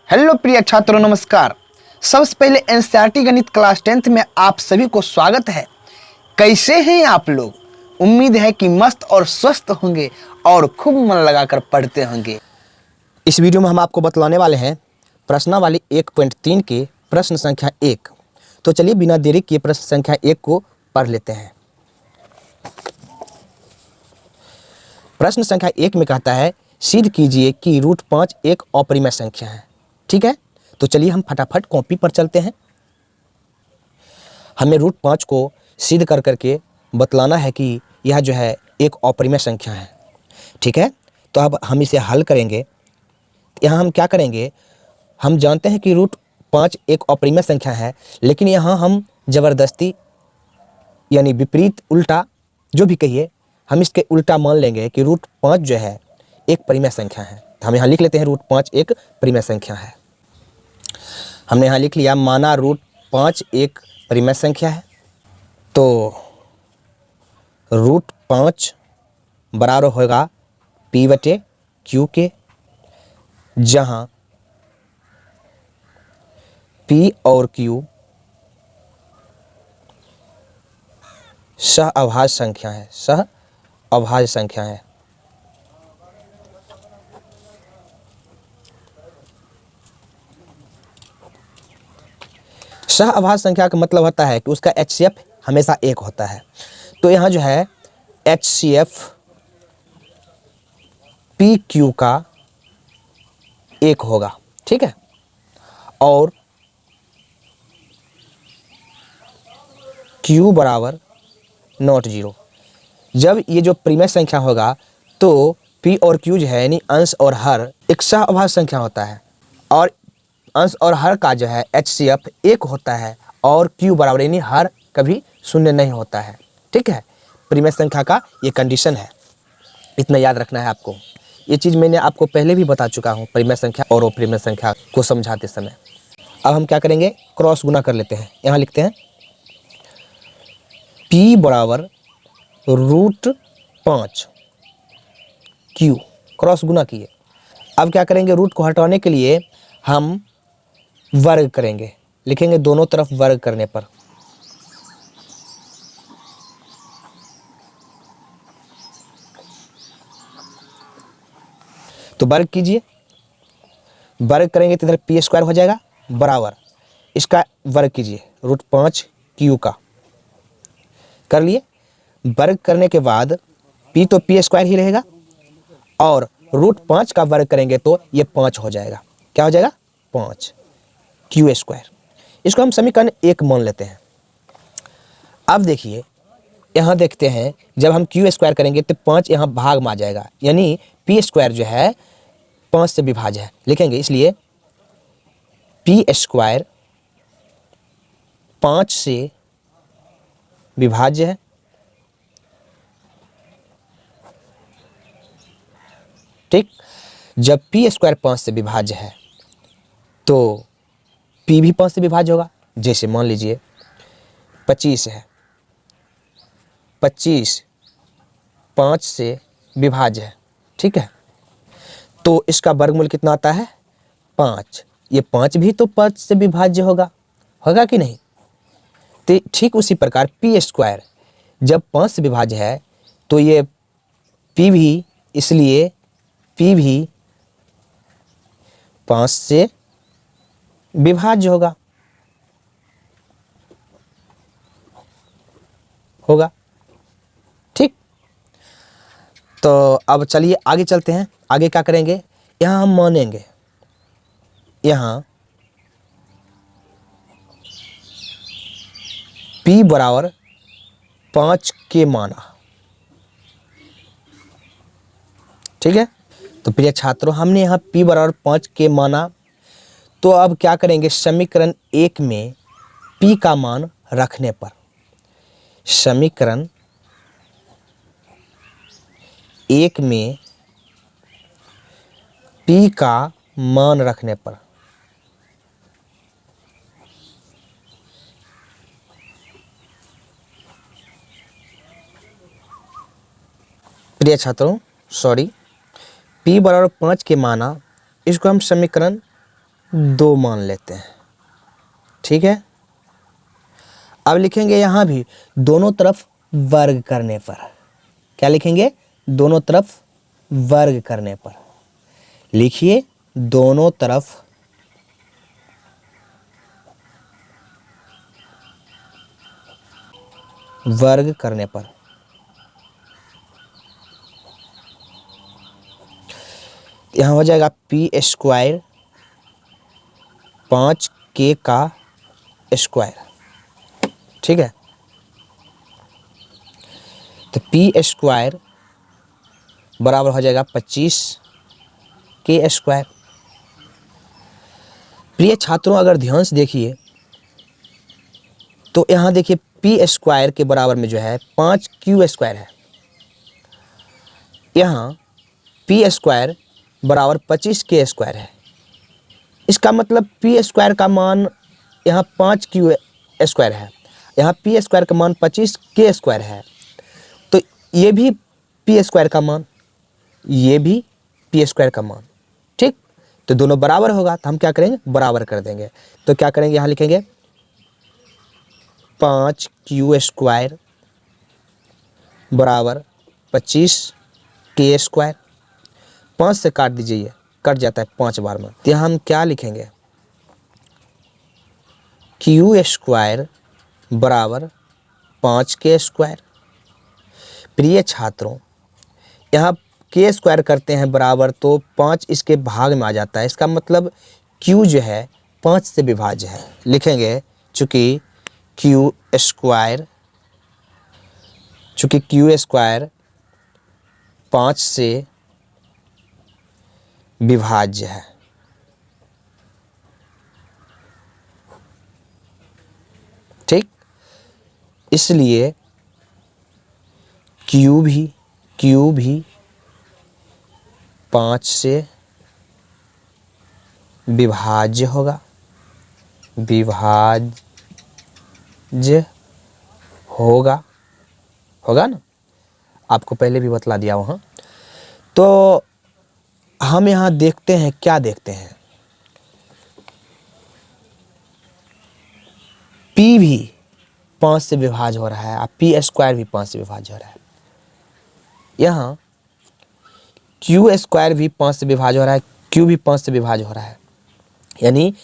Hello प्रिय छात्रों, नमस्कार। सबसे पहले एनसीईआरटी गणित क्लास 10th में आप सभी को स्वागत है। कैसे हैं आप लोग? उम्मीद है कि मस्त और स्वस्थ होंगे और खूब मन लगाकर पढ़ते होंगे। इस वीडियो में हम आपको बतलाने वाले हैं प्रश्नावली 1.3 के प्रश्न संख्या 1। तो चलिए बिना देरी किए प्रश्न संख्या 1 को पढ़ लेते हैं। प्रश्न संख्या 1 में कहता है सिद्ध कीजिए कि √5 एक अपरिमेय संख्या है। ठीक है, तो चलिए हम फटाफट कॉपी पर चलते हैं। हमें √5 को सिद्ध कर करके बतलाना है कि यह जो है एक अपरिमेय संख्या है। ठीक है, तो अब हम इसे हल करेंगे। यहाँ हम क्या करेंगे, हम जानते हैं कि √5 एक अपरिमेय संख्या है, लेकिन यहाँ हम ज़बरदस्ती यानी विपरीत उल्टा जो भी कहिए, हम इसके उल्टा मान लेंगे कि √5 जो है एक परिमेय संख्या है। हम यहाँ लिख लेते हैं √5 एक परिमेय संख्या है। हमने यहाँ लिख लिया, माना √5 एक परिमेय संख्या है। तो √5 बराबर होगा P/Q के, जहाँ P और Q सहअभाज्य संख्या है। सहअभाज्य संख्या है। सहअभाज्य संख्या का मतलब होता है कि उसका HCF हमेशा एक होता है। तो यहाँ जो है HCF PQ का एक होगा। ठीक है, और Q बराबर नॉट 0। जब ये जो परिमेय संख्या होगा तो P और Q जो है यानी अंश और हर एक सहअभाज्य संख्या होता है, और अंश और हर का जो है HCF एक होता है, और Q बराबर यानी हर कभी शून्य नहीं होता है। ठीक है, परिमेय संख्या का ये कंडीशन है, इतना याद रखना है आपको। ये चीज़ मैंने आपको पहले भी बता चुका हूँ परिमेय संख्या और अपरिमेय संख्या को समझाते समय। अब हम क्या करेंगे, क्रॉस गुना कर लेते हैं। यहाँ लिखते हैं P बराबर √5 Q, क्रॉस गुना किए। अब क्या करेंगे, रूट को हटाने के लिए हम वर्ग करेंगे, लिखेंगे दोनों तरफ वर्ग करने पर। तो वर्ग कीजिए, वर्ग करेंगे तो इधर P² हो जाएगा, बराबर इसका वर्ग कीजिए √5 Q का। कर लिए, वर्ग करने के बाद P तो P² ही रहेगा, और √5 का वर्ग करेंगे तो ये 5 हो जाएगा। क्या हो जाएगा? 5 Q²। इसको हम समीकरण 1 मान लेते हैं। अब देखिए, यहाँ देखते हैं जब हम Q² करेंगे तो 5 यहाँ भाग में आ जाएगा, यानी P² जो है 5 से विभाज्य है। लिखेंगे इसलिए P² 5 से विभाज्य है। ठीक, जब P² 5 से विभाज्य है तो P भी 5 से विभाज्य होगा। जैसे मान लीजिए 25 है, 25 5 से विभाज्य है। ठीक है, तो इसका वर्गमूल कितना आता है? 5। ये 5 भी तो 5 से विभाज्य होगा, होगा कि नहीं? तो ठीक उसी प्रकार P² जब 5 से विभाज्य है तो ये P भी, इसलिए P भी 5 से विभाज्य होगा। ठीक, तो अब चलिए आगे चलते हैं। आगे क्या करेंगे, यहाँ हम मानेंगे, यहाँ P बराबर 5 के माना। ठीक है, तो प्रिय छात्रों, हमने यहाँ P बराबर 5 के माना। तो अब क्या करेंगे, समीकरण 1 में P का मान रखने पर, समीकरण 1 में P का मान रखने पर प्रिय छात्रों, P बराबर 5 के माना, इसको हम समीकरण 2 मान लेते हैं, ठीक है। अब लिखेंगे यहाँ भी दोनों तरफ वर्ग करने पर, क्या लिखेंगे, दोनों तरफ वर्ग करने पर। लिखिए दोनों तरफ वर्ग करने पर। यहाँ हो जाएगा पी स्क्वायर 5k का स्क्वायर, ठीक है। तो पी स्क्वायर बराबर हो जाएगा 25k स्क्वायर। प्रिय छात्रों, अगर ध्यान से देखिए तो यहाँ देखिए पी स्क्वायर के बराबर में जो है 5q स्क्वायर है। यहाँ पी स्क्वायर बराबर 25k स्क्वायर है। इसका मतलब पी स्क्वायर का मान यहाँ 5q स्क्वायर है, यहाँ पी स्क्वायर का मान 25k स्क्वायर है। तो ये भी पी स्क्वायर का मान, ये भी पी स्क्वायर का मान, ठीक। तो दोनों बराबर होगा तो हम क्या करेंगे, बराबर कर देंगे। तो क्या करेंगे, यहाँ लिखेंगे 5q स्क्वायर बराबर 25k स्क्वायर। 5 से काट दीजिए, ये कट जाता है 5 बार में। तो यहाँ हम क्या लिखेंगे, q स्क्वायर बराबर 5k स्क्वायर। प्रिय छात्रों, यहाँ k स्क्वायर करते हैं बराबर तो 5 इसके भाग में आ जाता है। इसका मतलब q जो है 5 से विभाज्य है। लिखेंगे चूँकि q स्क्वायर 5 से विभाज्य है, ठीक। इसलिए q भी 5 से विभाज्य होगा, होगा ना, आपको पहले भी बतला दिया वहाँ। तो हम यहाँ देखते हैं, क्या देखते हैं, P भी 5 से विभाज्य हो रहा है और पी स्क्वायर भी 5 से विभाज्य हो रहा है। यहाँ q स्क्वायर भी 5 से विभाज्य हो रहा है, q भी 5 से विभाज्य हो रहा है, यानी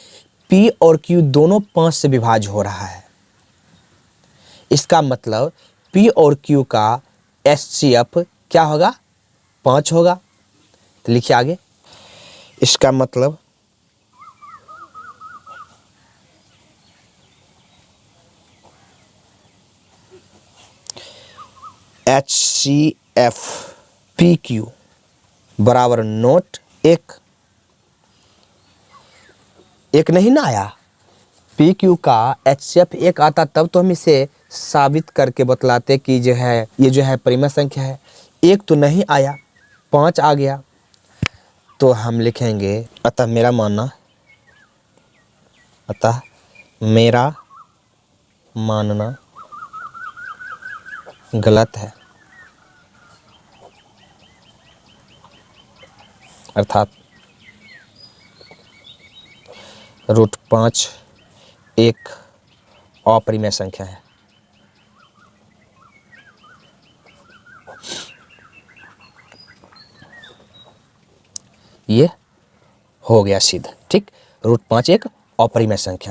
p और q दोनों 5 से विभाज्य हो रहा है। इसका मतलब p और q का HCF क्या होगा, 5 होगा। तो लिखिए आगे, इसका मतलब HCF PQ बराबर नोट 1 नहीं ना आया। PQ का HCF 1 आता तब तो हम इसे साबित करके बतलाते कि जो है ये जो है परिमेय संख्या है। 1 तो नहीं आया, 5 आ गया। तो हम लिखेंगे अतः मेरा मानना गलत है, अर्थात √5 एक अपरिमेय संख्या है। ये हो गया सिद्ध, ठीक। √5 एक अपरिमेय संख्या है।